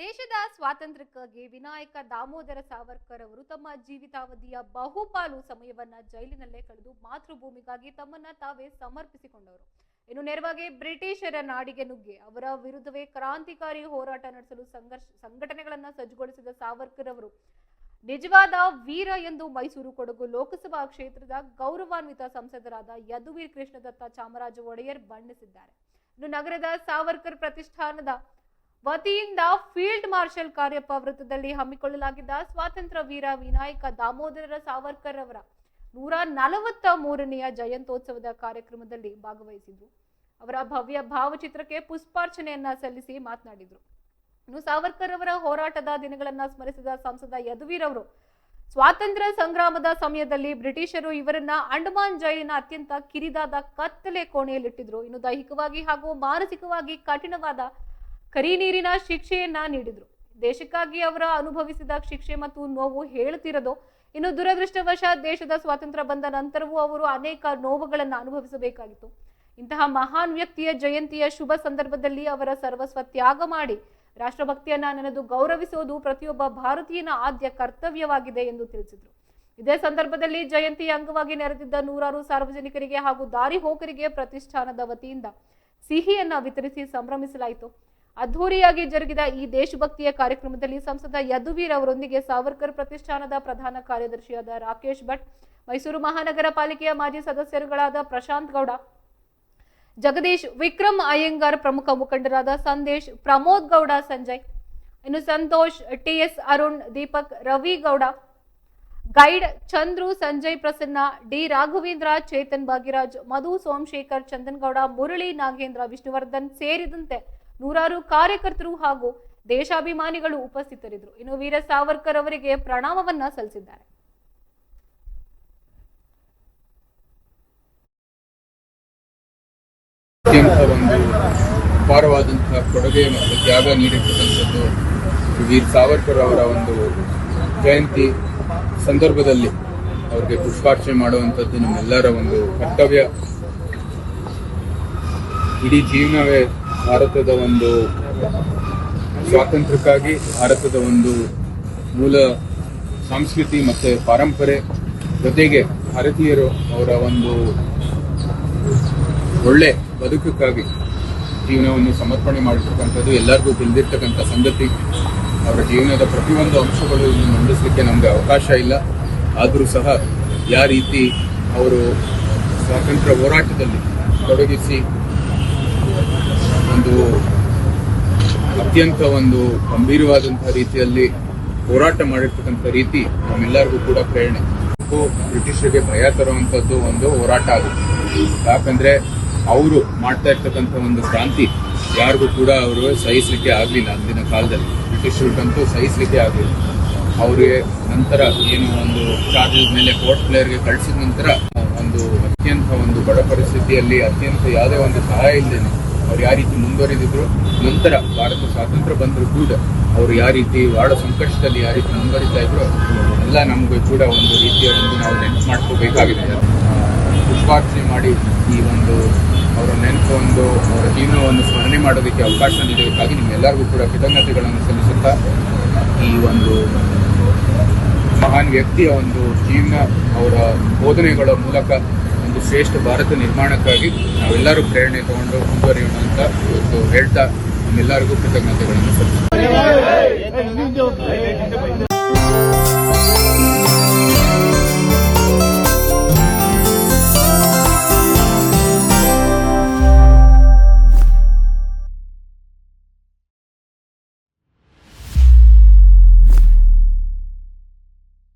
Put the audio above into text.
ದೇಶದ ಸ್ವಾತಂತ್ರ್ಯಕ್ಕಾಗಿ ವಿನಾಯಕ ದಾಮೋದರ ಸಾವರ್ಕರ್ ಅವರು ತಮ್ಮ ಜೀವಿತಾವಧಿಯ ಬಹುಪಾಲು ಸಮಯವನ್ನ ಜೈಲಿನಲ್ಲೇ ಕಳೆದು ಮಾತೃಭೂಮಿಗಾಗಿ ತಮ್ಮನ್ನ ತಾವೇ ಸಮರ್ಪಿಸಿಕೊಂಡವರು. ಇನ್ನು ನೇರವಾಗಿ ಬ್ರಿಟಿಷರ ನಾಡಿಗೆ ನುಗ್ಗಿ ಅವರ ವಿರುದ್ಧವೇ ಕ್ರಾಂತಿಕಾರಿ ಹೋರಾಟ ನಡೆಸಲು ಸಂಘಟನೆಗಳನ್ನ ಸಜ್ಜುಗೊಳಿಸಿದ ಸಾವರ್ಕರ್ ಅವರು ನಿಜವಾದ ವೀರ ಎಂದು ಮೈಸೂರು ಕೊಡಗು ಲೋಕಸಭಾ ಕ್ಷೇತ್ರದ ಗೌರವಾನ್ವಿತ ಸಂಸದರಾದ ಯದುವೀರ್ ಕೃಷ್ಣದತ್ತ ಚಾಮರಾಜ ಒಡೆಯರ್ ಬಣ್ಣಿಸಿದ್ದಾರೆ. ಇನ್ನು ನಗರದ ಸಾವರ್ಕರ್ ಪ್ರತಿಷ್ಠಾನದ ವತಿಯಿಂದ ಫೀಲ್ಡ್ ಮಾರ್ಷಲ್ ಕಾರ್ಯಪ್ಪ ವೃತ್ತದಲ್ಲಿ ಹಮ್ಮಿಕೊಳ್ಳಲಾಗಿದ್ದ ಸ್ವಾತಂತ್ರ್ಯ ವೀರ ವಿನಾಯಕ ದಾಮೋದರ ಸಾವರ್ಕರ್ ಅವರ 143ನೆಯ ಜಯಂತ್ಯೋತ್ಸವದ ಕಾರ್ಯಕ್ರಮದಲ್ಲಿ ಭಾಗವಹಿಸಿದ್ರು. ಅವರ ಭವ್ಯ ಭಾವಚಿತ್ರಕ್ಕೆ ಪುಷ್ಪಾರ್ಚನೆಯನ್ನ ಸಲ್ಲಿಸಿ ಮಾತನಾಡಿದ್ರು. ಇನ್ನು ಸಾವರ್ಕರ್ ಅವರ ಹೋರಾಟದ ದಿನಗಳನ್ನ ಸ್ಮರಿಸಿದ ಸಂಸದ ಯದುವೀರ್ ಅವರು ಸ್ವಾತಂತ್ರ್ಯ ಸಂಗ್ರಾಮದ ಸಮಯದಲ್ಲಿ ಬ್ರಿಟಿಷರು ಇವರನ್ನ ಅಂಡಮಾನ್ ಜೈಲಿನ ಅತ್ಯಂತ ಕಿರಿದಾದ ಕತ್ತಲೆ ಕೋಣೆಯಲ್ಲಿಟ್ಟಿದ್ರು. ಇನ್ನು ದೈಹಿಕವಾಗಿ ಹಾಗೂ ಮಾನಸಿಕವಾಗಿ ಕಠಿಣವಾದ ಕರಿನೀರಿನ ಶಿಕ್ಷೆಯನ್ನ ನೀಡಿದ್ರು. ದೇಶಕ್ಕಾಗಿ ಅವರ ಅನುಭವಿಸಿದ ಶಿಕ್ಷೆ ಮತ್ತು ನೋವು ಹೇಳುತ್ತಿರೋದು. ಇನ್ನು ದುರದೃಷ್ಟವಶ ದೇಶದ ಸ್ವಾತಂತ್ರ್ಯ ಬಂದ ನಂತರವೂ ಅವರು ಅನೇಕ ನೋವುಗಳನ್ನು ಅನುಭವಿಸಬೇಕಾಗಿತ್ತು. ಇಂತಹ ಮಹಾನ್ ವ್ಯಕ್ತಿಯ ಜಯಂತಿಯ ಶುಭ ಸಂದರ್ಭದಲ್ಲಿ ಅವರ ಸರ್ವಸ್ವ ತ್ಯಾಗ ಮಾಡಿ ರಾಷ್ಟ್ರಭಕ್ತಿಯನ್ನ ನೆನೆದು ಗೌರವಿಸುವುದು ಪ್ರತಿಯೊಬ್ಬ ಭಾರತೀಯನ ಆದ್ಯ ಕರ್ತವ್ಯವಾಗಿದೆ ಎಂದು ತಿಳಿಸಿದ್ರು. ಇದೇ ಸಂದರ್ಭದಲ್ಲಿ ಜಯಂತಿಯ ಅಂಗವಾಗಿ ನೆರೆದಿದ್ದ ನೂರಾರು ಸಾರ್ವಜನಿಕರಿಗೆ ಹಾಗೂ ದಾರಿ ಹೋಕರಿಗೆ ಪ್ರತಿಷ್ಠಾನದ ವತಿಯಿಂದ ಸಿಹಿಯನ್ನ ವಿತರಿಸಿ ಸಂಭ್ರಮಿಸಲಾಯಿತು. ಅದ್ಧೂರಿಯಾಗಿ ಜರುಗಿದ ಈ ದೇಶಭಕ್ತಿಯ ಕಾರ್ಯಕ್ರಮದಲ್ಲಿ ಸಂಸದ ಯದುವೀರ್ ಅವರೊಂದಿಗೆ ಸಾವರ್ಕರ್ ಪ್ರತಿಷ್ಠಾನದ ಪ್ರಧಾನ ಕಾರ್ಯದರ್ಶಿಯಾದ ರಾಕೇಶ್ ಭಟ್, ಮೈಸೂರು ಮಹಾನಗರ ಪಾಲಿಕೆಯ ಮಾಜಿ ಸದಸ್ಯರುಗಳಾದ ಪ್ರಶಾಂತ್ ಗೌಡ, ಜಗದೀಶ್, ವಿಕ್ರಮ್ ಅಯ್ಯಂಗಾರ್, ಪ್ರಮುಖ ಮುಖಂಡರಾದ ಸಂದೇಶ್, ಪ್ರಮೋದ್ ಗೌಡ, ಸಂಜಯ್, ಇನ್ನು Santosh, TS Arun, Deepak, Ravi Gowda, guide Chandru, Sanjay Prasanna, D Raghavendra, Chetan Bhagyaraj, Madhu, Somashekar, Chandan Gowda, Murali, Nagendra, Vishnuvardhan ಸೇರಿದಂತೆ ನೂರಾರು ಕಾರ್ಯಕರ್ತರು ಹಾಗೂ ದೇಶಾಭಿಮಾನಿಗಳು ಉಪಸ್ಥಿತರಿದ್ದರು. ಇನ್ನು ವೀರ ಸಾವರ್ಕರ್ ಅವರಿಗೆ ಪ್ರಣಾಮವನ್ನ ಸಲ್ಲಿಸಿದ್ದಾರೆ. ಅಪಾರವಾದಂತಹ ಕೊಡುಗೆ ಮತ್ತು ತ್ಯಾಗ ನೀಡಿರ್ತಕ್ಕಂಥದ್ದು ವೀರ್ ಸಾವರ್ಕರ್ ಅವರ ಒಂದು ಜಯಂತಿ ಸಂದರ್ಭದಲ್ಲಿ ಅವರಿಗೆ ಪುಷ್ಪಾರ್ಚನೆ ಮಾಡುವಂಥದ್ದು ನಮ್ಮೆಲ್ಲರ ಒಂದು ಕರ್ತವ್ಯ. ಇಡೀ ಜೀವನವೇ ಭಾರತದ ಒಂದು ಸ್ವಾತಂತ್ರ್ಯಕ್ಕಾಗಿ, ಭಾರತದ ಒಂದು ಮೂಲ ಸಂಸ್ಕೃತಿ ಮತ್ತು ಪರಂಪರೆ ಜೊತೆಗೆ ಭಾರತೀಯರು ಅವರ ಒಂದು ಒಳ್ಳೆ ಬದುಕಕ್ಕಾಗಿ ಜೀವನವನ್ನು ಸಮರ್ಪಣೆ ಮಾಡಿರ್ತಕ್ಕಂಥದ್ದು ಎಲ್ಲರಿಗೂ ತಿಳಿದಿರ್ತಕ್ಕಂಥ ಸಂಗತಿ. ಅವರ ಜೀವನದ ಪ್ರತಿಯೊಂದು ಅಂಶಗಳು ಇಲ್ಲಿ ಮಂಡಿಸಲಿಕ್ಕೆ ನಮಗೆ ಅವಕಾಶ ಇಲ್ಲ. ಆದರೂ ಸಹ ಯಾವ ರೀತಿ ಅವರು ಸ್ವಾತಂತ್ರ್ಯ ಹೋರಾಟದಲ್ಲಿ ತೊಡಗಿಸಿ ಒಂದು ಅತ್ಯಂತ ಒಂದು ಗಂಭೀರವಾದಂತಹ ರೀತಿಯಲ್ಲಿ ಹೋರಾಟ ಮಾಡಿರ್ತಕ್ಕಂಥ ರೀತಿ ನಮ್ಮೆಲ್ಲರಿಗೂ ಕೂಡ ಪ್ರೇರಣೆ. ಬ್ರಿಟಿಷರಿಗೆ ಭಯ ತರುವಂಥದ್ದು ಒಂದು ಹೋರಾಟ ಆಗುತ್ತೆ. ಯಾಕಂದ್ರೆ ಅವರು ಮಾಡ್ತಾ ಇರ್ತಕ್ಕಂಥ ಒಂದು ಕ್ರಾಂತಿ ಯಾರಿಗೂ ಕೂಡ ಅವರು ಸಹಿಸಲಿಕ್ಕೆ ಆಗಲಿಲ್ಲ. ಅಂದಿನ ಕಾಲದಲ್ಲಿ ಬ್ರಿಟಿಷರಿಗಂತೂ ಸಹಿಸಲಿಕ್ಕೆ ಆಗಲಿಲ್ಲ. ಅವರಿಗೆ ನಂತರ ಏನು ಒಂದು ಚಾರ್ಜಸ್ ಮೇಲೆ ಪೋರ್ಟ್ ಬ್ಲೇರ್ಗೆ ಕಳಿಸಿದ ನಂತರ ಒಂದು ಅತ್ಯಂತ ಒಂದು ಬಡ ಪರಿಸ್ಥಿತಿಯಲ್ಲಿ ಅತ್ಯಂತ ಯಾವುದೇ ಒಂದು ಸಹಾಯ ಇಲ್ಲದೇನೆ ಅವ್ರು ಯಾವ ರೀತಿ ಮುಂದುವರಿದಿದ್ರು. ನಂತರ ಭಾರತ ಸ್ವಾತಂತ್ರ್ಯ ಬಂದರೂ ಕೂಡ ಅವರು ಯಾವ ರೀತಿ ಬಹಳ ಸಂಕಷ್ಟದಲ್ಲಿ ಯಾವ ರೀತಿ ಮುಂದುವರಿತಾ ಇದ್ರು ಎಲ್ಲ ನಮಗೂ ಕೂಡ ಒಂದು ರೀತಿಯ ಒಂದು ನಾವು ನೆನಪು ಮಾಡ್ಕೋಬೇಕಾಗಿದೆ. ಪುಷ್ಪಾರ್ಚನೆ ಮಾಡಿ ಈ ಒಂದು ಅವರ ನೆನಪು ಒಂದು ಅವರ ಜೀವನವನ್ನು ಸ್ಮರಣೆ ಮಾಡೋದಕ್ಕೆ ಅವಕಾಶ ನೀಡಬೇಕಾಗಿ ನಿಮ್ಮೆಲ್ಲರಿಗೂ ಕೂಡ ಕೃತಜ್ಞತೆಗಳನ್ನು ಸಲ್ಲಿಸುತ್ತಾ ಈ ಒಂದು ಮಹಾನ್ ವ್ಯಕ್ತಿಯ ಒಂದು ಜೀವನ, ಅವರ ಬೋಧನೆಗಳ ಮೂಲಕ ಒಂದು ಶ್ರೇಷ್ಠ ಭಾರತ ನಿರ್ಮಾಣಕ್ಕಾಗಿ ನಾವೆಲ್ಲರೂ ಪ್ರೇರಣೆ ತಗೊಂಡು ಮುಂದುವರಿಯೋಣ ಅಂತ ಇವತ್ತು ಹೇಳ್ತಾ ನಿಮ್ಮೆಲ್ಲರಿಗೂ ಕೃತಜ್ಞತೆಗಳನ್ನು ಸಲ್ಲಿಸುತ್ತೇವೆ.